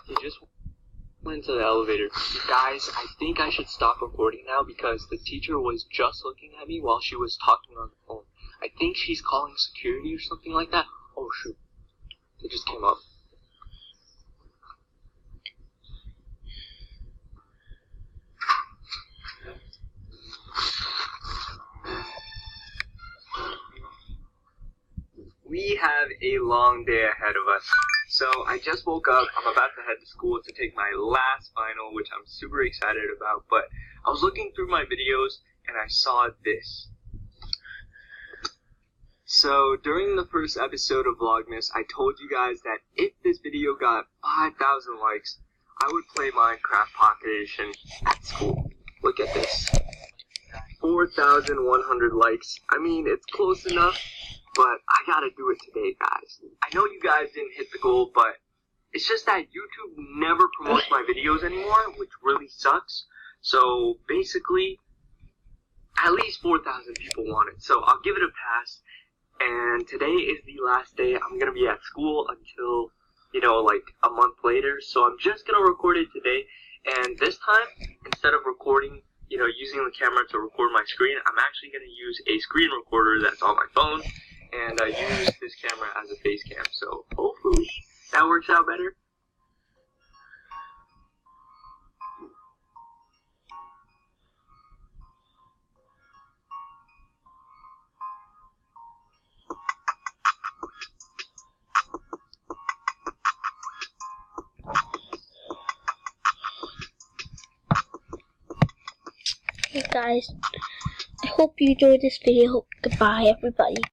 He just went to the elevator. Guys, I think I should stop recording now because the teacher was just looking at me while she was talking on the phone. I think she's calling security or something like that. Oh shoot. It just came up. We have a long day ahead of us. So I just woke up. I'm about to head to school to take my last final, which I'm super excited about. But I was looking through my videos and I saw this. So during the first episode of Vlogmas, I told you guys that if this video got 5,000 likes, I would play Minecraft Pocket Edition at school. Look at this. 4,100 likes. I mean, it's close enough. But I gotta do it today, guys. I know you guys didn't hit the goal, but it's just that YouTube never promotes my videos anymore, which really sucks. So basically, at least 4,000 people want it. So I'll give it a pass. And today is the last day. I'm gonna be at school until, like a month later. So I'm just gonna record it today. And this time, instead of recording, using the camera to record my screen, I'm actually gonna use a screen recorder that's on my phone. And I use this camera as a face cam, so hopefully that works out better. Hey guys, I hope you enjoyed this video. Goodbye everybody.